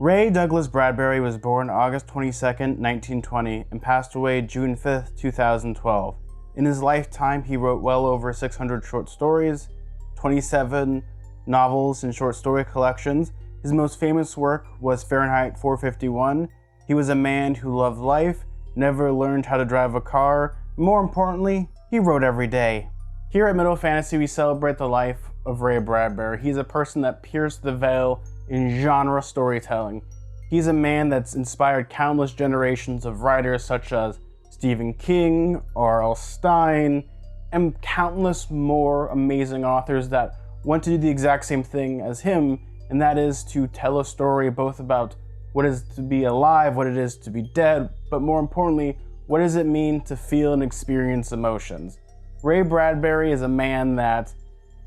Ray Douglas Bradbury was born August 22, 1920, and passed away June 5, 2012. In his lifetime, he wrote well over 600 short stories, 27 novels and short story collections. His most famous work was Fahrenheit 451. He was a man who loved life, never learned how to drive a car. More importantly, he wrote every day. Here at Middle Fantasy, we celebrate the life of Ray Bradbury. He's a person that pierced the veil in genre storytelling. He's a man that's inspired countless generations of writers such as Stephen King, R.L. Stine, and countless more amazing authors that want to do the exact same thing as him, and that is to tell a story both about what it is to be alive, what it is to be dead, but more importantly, what does it mean to feel and experience emotions. Ray Bradbury is a man that,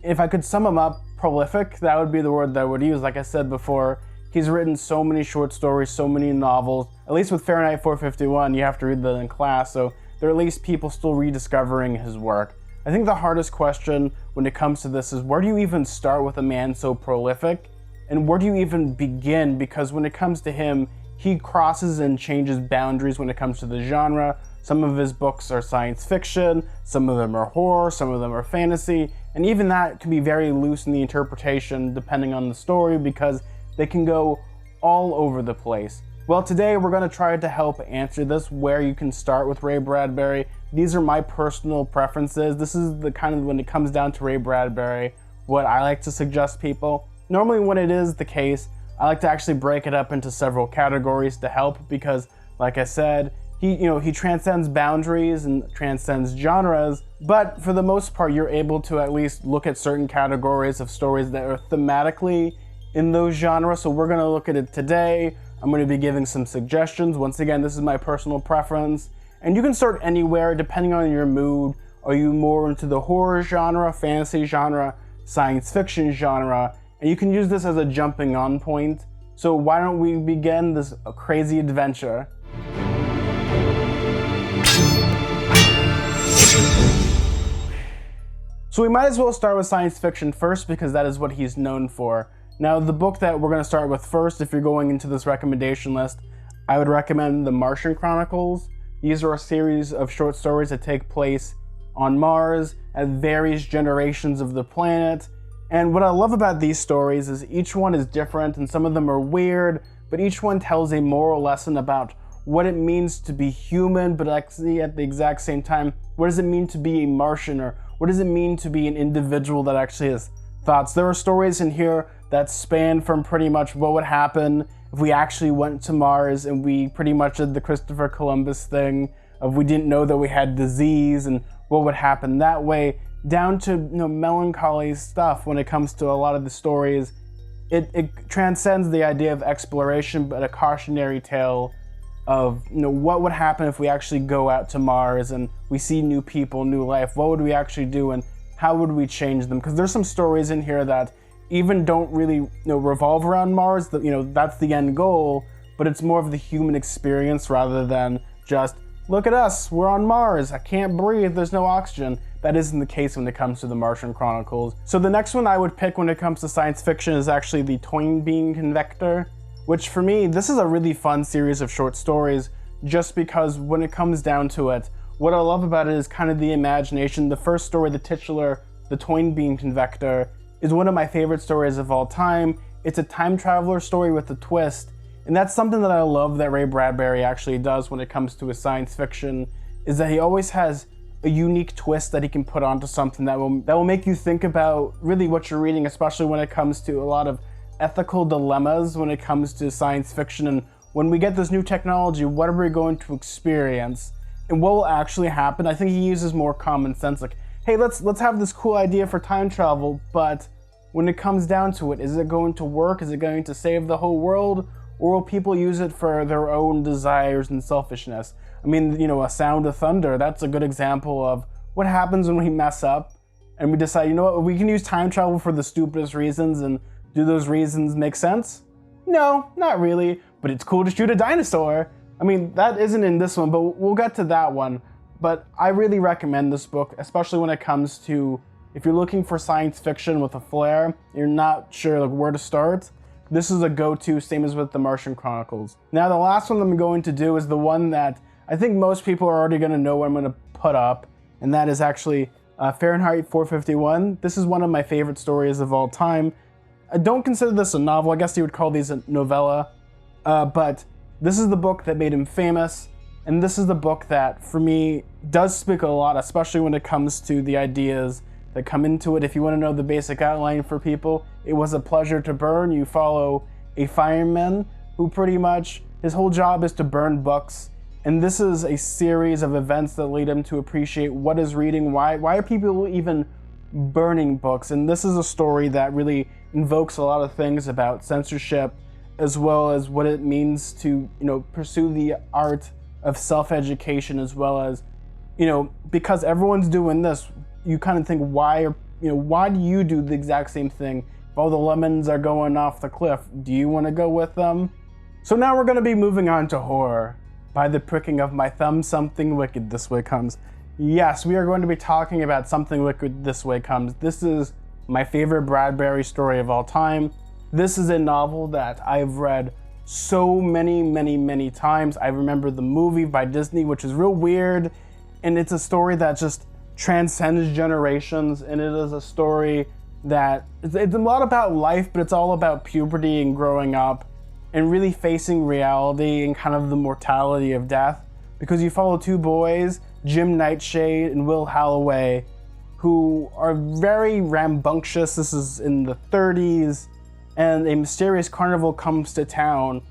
if I could sum him up, prolific, that would be the word that I would use. Like I said before, he's written so many short stories, so many novels. At least with Fahrenheit 451, you have to read that in class, so there are at least people still rediscovering his work. I think the hardest question when it comes to this is, where do you even start with a man so prolific? And where do you even begin? Because when it comes to him, he crosses and changes boundaries when it comes to the genre. Some of his books are science fiction, some of them are horror, some of them are fantasy, and even that can be very loose in the interpretation depending on the story because they can go all over the place. Well, today we're going to try to help answer this, where you can start with Ray Bradbury. These are my personal preferences. This is the kind of, when it comes down to Ray Bradbury, what I like to suggest people. Normally when it is the case, I like to actually break it up into several categories to help because, like I said, he transcends boundaries and transcends genres, but for the most part, you're able to at least look at certain categories of stories that are thematically in those genres. So we're going to look at it today. I'm going to be giving some suggestions. Once again, this is my personal preference, and you can start anywhere depending on your mood. Are you more into the horror genre, fantasy genre, science fiction genre? And you can use this as a jumping on point. So why don't we begin this crazy adventure? So we might as well start with science fiction first because that is what he's known for. Now, the book that we're going to start with first, if you're going into this recommendation list, I would recommend The Martian Chronicles. These are a series of short stories that take place on Mars at various generations of the planet. And what I love about these stories is each one is different, and some of them are weird, but each one tells a moral lesson about what it means to be human, but actually at the exact same time, what does it mean to be a Martian, or what does it mean to be an individual that actually has thoughts? There are stories in here that span from pretty much what would happen if we actually went to Mars and we pretty much did the Christopher Columbus thing of we didn't know that we had disease and what would happen that way, down to melancholy stuff when it comes to a lot of the stories. It transcends the idea of exploration, but a cautionary tale of what would happen if we actually go out to Mars and we see new people, new life. What would we actually do and how would we change them? Because there's some stories in here that even don't really revolve around Mars. That's the end goal, but it's more of the human experience rather than just, look at us, we're on Mars, I can't breathe, there's no oxygen. That isn't the case when it comes to the Martian Chronicles. So the next one I would pick when it comes to science fiction is actually the Toyn Bean Convector, which for me, this is a really fun series of short stories just because when it comes down to it, what I love about it is kind of the imagination. The first story, the titular, the Toyn Bean Convector, is one of my favorite stories of all time. It's a time traveler story with a twist, and that's something that I love that Ray Bradbury actually does when it comes to his science fiction, is that he always has a unique twist that he can put onto something that will make you think about really what you're reading, especially when it comes to a lot of ethical dilemmas when it comes to science fiction. And when we get this new technology, what are we going to experience and what will actually happen? I think he uses more common sense, like, hey, let's have this cool idea for time travel, but when it comes down to it, is it going to work? Is it going to save the whole world? Or will people use it for their own desires and selfishness? I mean, A Sound of Thunder, that's a good example of what happens when we mess up and we decide, we can use time travel for the stupidest reasons, and do those reasons make sense? No, not really, but it's cool to shoot a dinosaur. I mean, that isn't in this one, but we'll get to that one. But I really recommend this book, especially when it comes to, if you're looking for science fiction with a flair, you're not sure where to start. this is a go-to, same as with the Martian Chronicles. Now the last one I'm going to do is the one that I think most people are already going to know what I'm going to put up, and that is actually Fahrenheit 451. This is one of my favorite stories of all time. I don't consider this a novel. I guess you would call these a novella, but this is the book that made him famous, and this is the book that, for me, does speak a lot, especially when it comes to the ideas that come into it. If you want to know the basic outline for people, it was a pleasure to burn. You follow a fireman who pretty much, his whole job is to burn books. And this is a series of events that lead him to appreciate what is reading, why are people even burning books. And this is a story that really invokes a lot of things about censorship, as well as what it means to, pursue the art of self-education, as well as, because everyone's doing this, you kind of think, why do you do the exact same thing? If all the lemons are going off the cliff, do you want to go with them? So now we're going to be moving on to horror. By the pricking of my thumb, something wicked this way comes. Yes, we are going to be talking about Something Wicked This Way Comes. This is my favorite Bradbury story of all time. This is a novel that I've read so many times. I remember the movie by Disney, which is real weird, and it's a story that just transcends generations, and it is a story that it's a lot about life, but it's all about puberty and growing up and really facing reality and kind of the mortality of death, because you follow two boys, Jim Nightshade and Will Halloway, who are very rambunctious. This is in the 30s, and a mysterious carnival comes to town,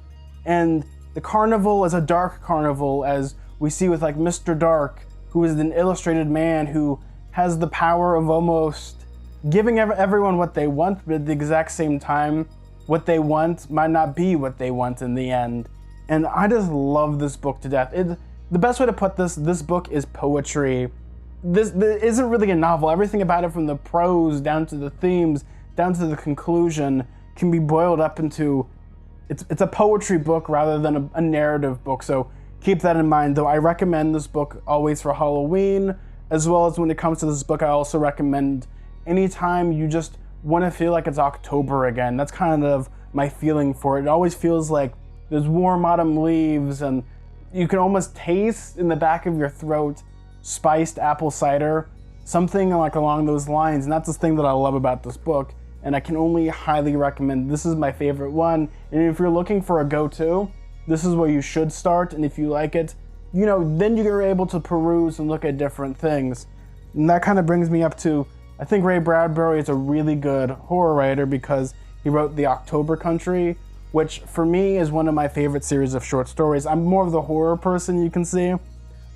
and the carnival is a dark carnival, as we see with like Mr. Dark, who is an illustrated man who has the power of almost giving everyone what they want, but at the exact same time, what they want might not be what they want in the end. And I just love this book to death. The best way to put this book is poetry. This isn't really a novel. Everything about it, from the prose down to the themes, down to the conclusion, can be boiled up into, it's a poetry book rather than a narrative book. So keep that in mind, though I recommend this book always for Halloween, as well as when it comes to this book, I also recommend anytime you just want to feel like it's October again. That's kind of my feeling for it. It always feels like there's warm autumn leaves, and you can almost taste in the back of your throat spiced apple cider, something like along those lines. And that's the thing that I love about this book, and I can only highly recommend. This is my favorite one, and if you're looking for a go-to, this is where you should start. And if you like it, then you're able to peruse and look at different things. And that kind of brings me up to, I think Ray Bradbury is a really good horror writer, because he wrote The October Country, which for me is one of my favorite series of short stories. I'm more of the horror person, you can see,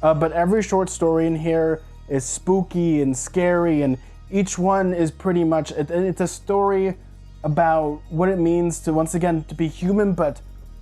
but every short story in here is spooky and scary, and each one is pretty much, it's a story about what it means to, once again, to be human, but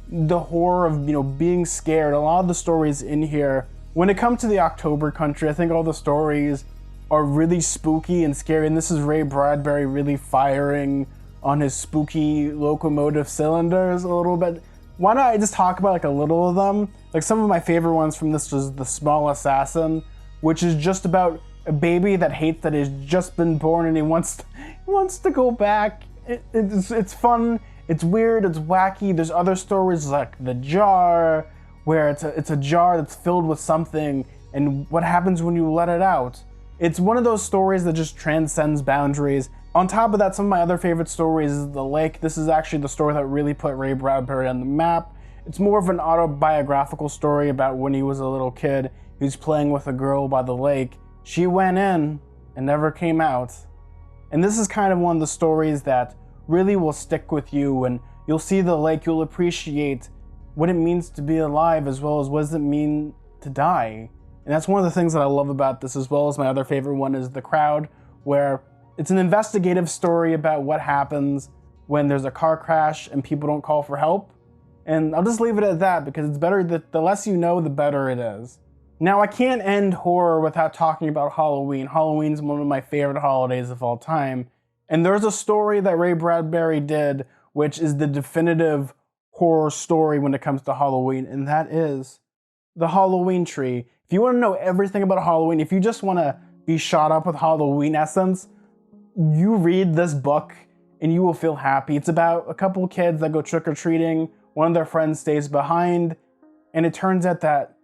the horror of, being scared. A lot of the stories in here, when it comes to The October Country, I think all the stories are really spooky and scary, and this is Ray Bradbury really firing on his spooky locomotive cylinders a little bit. Why don't I just talk about like a little of them? Like some of my favorite ones from this was The Small Assassin, which is just about a baby that hates that he's just been born, and he wants to go back. It's fun, it's weird, it's wacky. There's other stories like The Jar, where it's a jar that's filled with something, and what happens when you let it out. It's one of those stories that just transcends boundaries. On top of that, some of my other favorite stories is The Lake. This is actually the story that really put Ray Bradbury on the map. It's more of an autobiographical story about when he was a little kid. He was playing with a girl by the lake. She went in and never came out. And this is kind of one of the stories that really will stick with you, and you'll see the lake, you'll appreciate what it means to be alive, as well as what does it mean to die. And that's one of the things that I love about this, as well as my other favorite one is The Crowd, where it's an investigative story about what happens when there's a car crash and people don't call for help. And I'll just leave it at that, because it's better that the less you know, the better it is. Now, I can't end horror without talking about Halloween. Halloween's one of my favorite holidays of all time. And there's a story that Ray Bradbury did, which is the definitive horror story when it comes to Halloween, and that is The Halloween Tree. If you want to know everything about Halloween, if you just want to be shot up with Halloween essence, you read this book and you will feel happy. It's about a couple of kids that go trick-or-treating. One of their friends stays behind, and it turns out that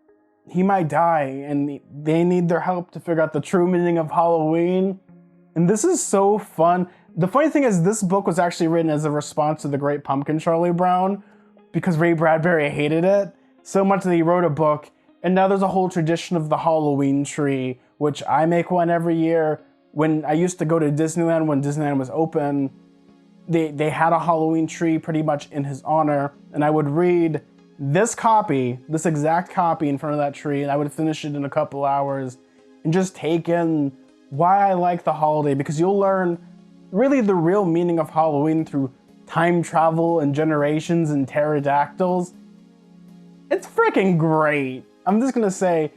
he might die, and they need their help to figure out the true meaning of Halloween. And this is so fun. The funny thing is, this book was actually written as a response to The Great Pumpkin, Charlie Brown, because Ray Bradbury hated it so much that he wrote a book. And now there's a whole tradition of the Halloween tree, which I make one every year. When I used to go to Disneyland, when Disneyland was open, they had a Halloween tree pretty much in his honor. And I would read this exact copy in front of that tree, and I would finish it in a couple hours and just take in why I like the holiday, because you'll learn really the real meaning of Halloween through time travel and generations and pterodactyls. It's freaking great. I'm just gonna say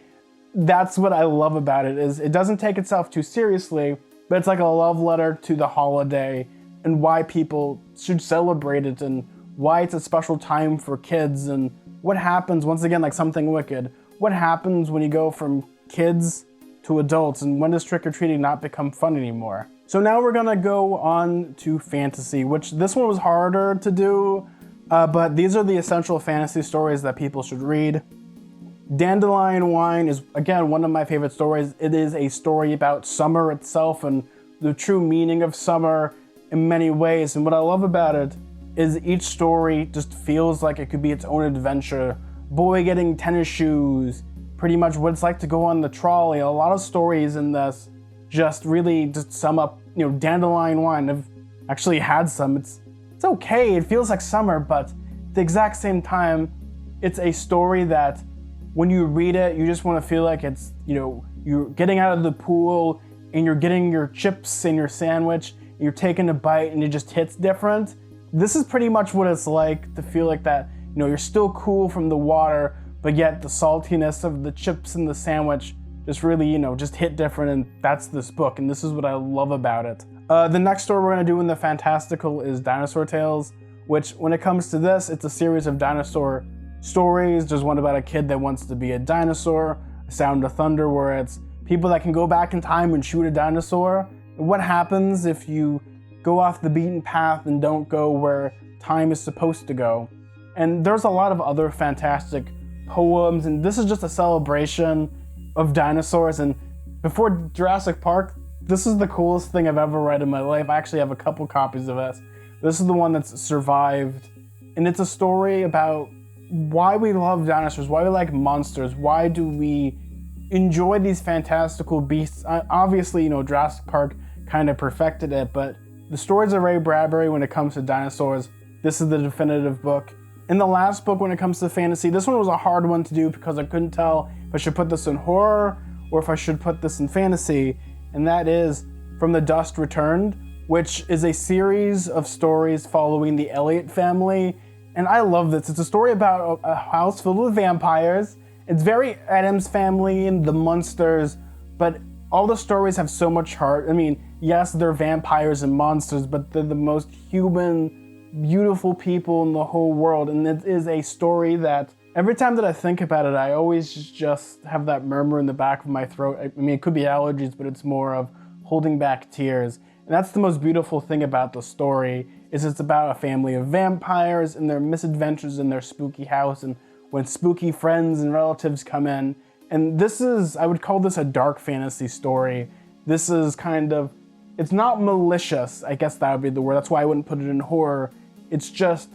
that's what I love about it, is it doesn't take itself too seriously, but it's like a love letter to the holiday and why people should celebrate it and why it's a special time for kids and what happens, once again, like something wicked, what happens when you go from kids to adults, and when does trick-or-treating not become fun anymore? So now we're gonna go on to fantasy, which this one was harder to do, but these are the essential fantasy stories that people should read. Dandelion Wine is, again, one of my favorite stories. It is a story about summer itself and the true meaning of summer in many ways. And what I love about it is each story just feels like it could be its own adventure. Boy getting tennis shoes, pretty much what it's like to go on the trolley. A lot of stories in this just really just sum up, Dandelion Wine. I've actually had some. It's okay. It feels like summer, but at the exact same time, it's a story that when you read it, you just want to feel like it's, you're getting out of the pool and you're getting your chips and your sandwich, and you're taking a bite and it just hits different. This is pretty much what it's like to feel like that, you're still cool from the water, but yet the saltiness of the chips and the sandwich just really, just hit different, and that's this book, and this is what I love about it. The next story we're going to do in the Fantastical is Dinosaur Tales, which when it comes to this, it's a series of dinosaur stories. There's one about a kid that wants to be a dinosaur, A Sound of Thunder, where it's people that can go back in time and shoot a dinosaur. And what happens if you go off the beaten path and don't go where time is supposed to go? And there's a lot of other fantastic poems, and this is just a celebration of dinosaurs. And before Jurassic Park, this is the coolest thing I've ever read in my life. I actually have a couple copies of this. This is the one that's survived, and it's a story about why we love dinosaurs, why we like monsters, why do we enjoy these fantastical beasts. Obviously, Jurassic Park kind of perfected it, but the stories of Ray Bradbury when it comes to dinosaurs, this is the definitive book. And the last book when it comes to fantasy, this one was a hard one to do because I couldn't tell if I should put this in horror or if I should put this in fantasy, and that is From the Dust Returned, which is a series of stories following the Elliot family. And I love this. It's a story about a house filled with vampires. It's very Addams Family and the Munsters, but all the stories have so much heart. I mean, yes, they're vampires and monsters, but they're the most human, beautiful people in the whole world. And it is a story that every time that I think about it, I always just have that murmur in the back of my throat. I mean, it could be allergies, but it's more of holding back tears. And that's the most beautiful thing about the story, is it's about a family of vampires and their misadventures in their spooky house and when spooky friends and relatives come in. And this is, I would call this a dark fantasy story. This is it's not malicious, I guess that would be the word. That's why I wouldn't put it in horror. It's just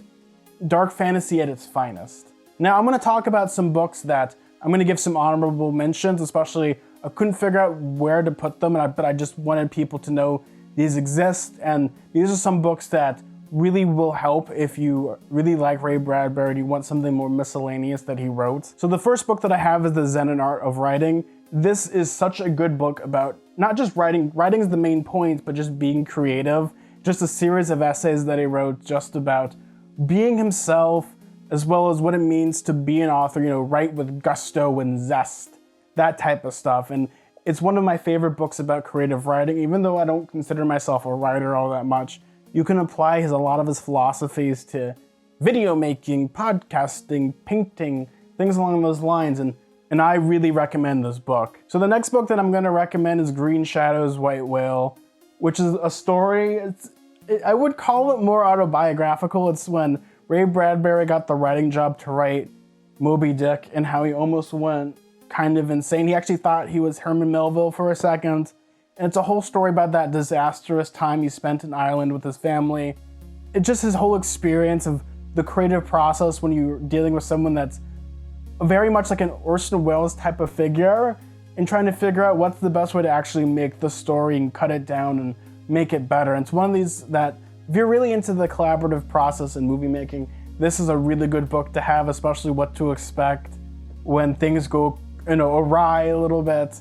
dark fantasy at its finest. Now I'm gonna talk about some books that I'm gonna give some honorable mentions, especially I couldn't figure out where to put them, but I just wanted people to know these exist, and these are some books that really will help if you really like Ray Bradbury and you want something more miscellaneous that he wrote. So the first book that I have is The Zen and Art of Writing. This is such a good book about not just writing is the main point, but just being creative. Just a series of essays that he wrote just about being himself, as well as what it means to be an author, write with gusto and zest, that type of stuff. And it's one of my favorite books about creative writing, even though I don't consider myself a writer all that much. You can apply a lot of his philosophies to video making, podcasting, painting, things along those lines, and I really recommend this book. So the next book that I'm going to recommend is Green Shadows, White Whale, which is a story. I would call it more autobiographical. It's when Ray Bradbury got the writing job to write Moby Dick and how he almost went kind of insane. He actually thought he was Herman Melville for a second. And it's a whole story about that disastrous time he spent in Ireland with his family. It's just his whole experience of the creative process when you're dealing with someone that's very much like an Orson Welles type of figure and trying to figure out what's the best way to actually make the story and cut it down and make it better. And it's one of these that, if you're really into the collaborative process in movie making, this is a really good book to have, especially what to expect when things go, awry a little bit.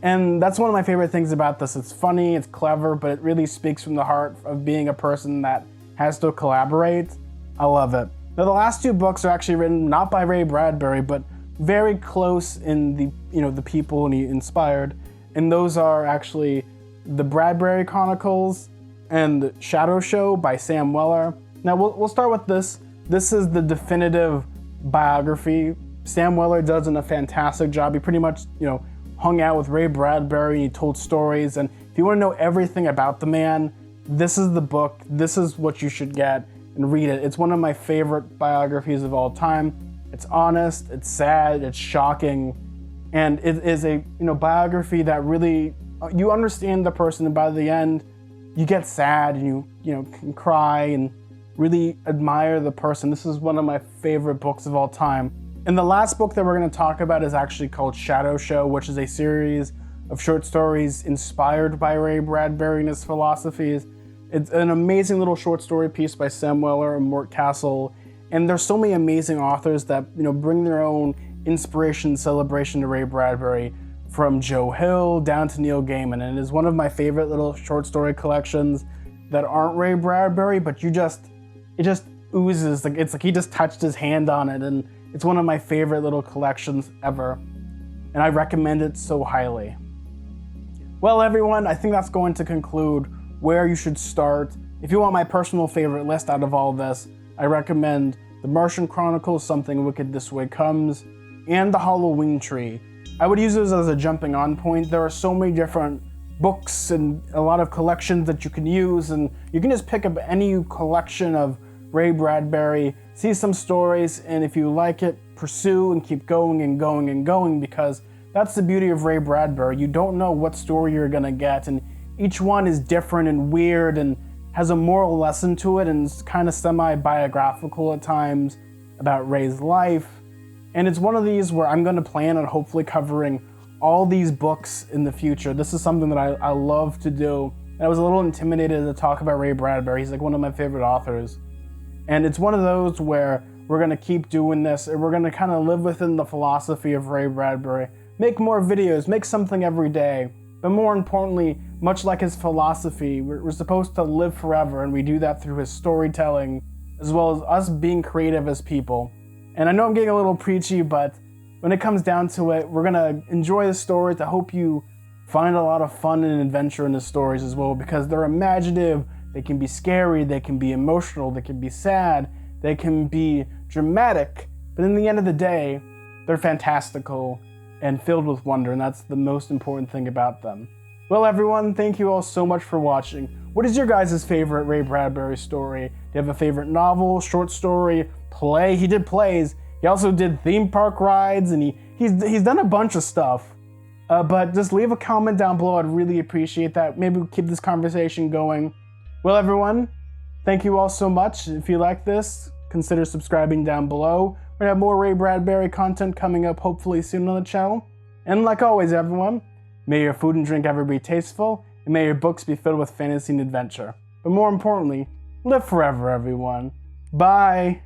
And that's one of my favorite things about this. It's funny, it's clever, but it really speaks from the heart of being a person that has to collaborate. I love it. Now, the last two books are actually written not by Ray Bradbury, but very close in the people he inspired. And those are actually The Bradbury Chronicles and Shadow Show by Sam Weller. Now, we'll start with this. This is the definitive biography. Sam Weller does a fantastic job. He pretty much, hung out with Ray Bradbury and he told stories. And if you want to know everything about the man, this is the book. This is what you should get and read it. It's one of my favorite biographies of all time. It's honest, it's sad, it's shocking, and it is a biography that really, you understand the person, and by the end, you get sad and you can cry and really admire the person. This is one of my favorite books of all time. And the last book that we're going to talk about is actually called Shadow Show, which is a series of short stories inspired by Ray Bradbury and his philosophies. It's an amazing little short story piece by Sam Weller and Mort Castle. And there's so many amazing authors that bring their own inspiration and celebration to Ray Bradbury, from Joe Hill down to Neil Gaiman. And it is one of my favorite little short story collections that aren't Ray Bradbury, but it just oozes. It's like he just touched his hand on it, and it's one of my favorite little collections ever. And I recommend it so highly. Well, everyone, I think that's going to conclude where you should start. If you want my personal favorite list out of all this, I recommend The Martian Chronicles, Something Wicked This Way Comes, and The Halloween Tree. I would use those as a jumping on point. There are so many different books and a lot of collections that you can use, and you can just pick up any collection of Ray Bradbury, see some stories, and if you like it, pursue and keep going and going and going, because that's the beauty of Ray Bradbury. You don't know what story you're gonna get, and each one is different and weird and has a moral lesson to it, and it's kind of semi-biographical at times about Ray's life. And it's one of these where I'm going to plan on hopefully covering all these books in the future. This is something that I love to do. And I was a little intimidated to talk about Ray Bradbury. He's like one of my favorite authors. And it's one of those where we're going to keep doing this, and we're going to kind of live within the philosophy of Ray Bradbury. Make more videos, make something every day. But more importantly, much like his philosophy, we're supposed to live forever, and we do that through his storytelling, as well as us being creative as people. And I know I'm getting a little preachy, but when it comes down to it, we're gonna enjoy the stories. I hope you find a lot of fun and adventure in the stories as well, because they're imaginative, they can be scary, they can be emotional, they can be sad, they can be dramatic, but in the end of the day, they're fantastical and filled with wonder, and that's the most important thing about them. Well, everyone, thank you all so much for watching. What is your guys' favorite Ray Bradbury story? Do you have a favorite novel, short story, play? He did plays. He also did theme park rides, and he's done a bunch of stuff. But just leave a comment down below. I'd really appreciate that. Maybe we'll keep this conversation going. Well, everyone, thank you all so much. If you like this, consider subscribing down below. We're gonna have more Ray Bradbury content coming up hopefully soon on the channel. And like always, everyone, may your food and drink ever be tasteful, and may your books be filled with fantasy and adventure. But more importantly, live forever, everyone. Bye!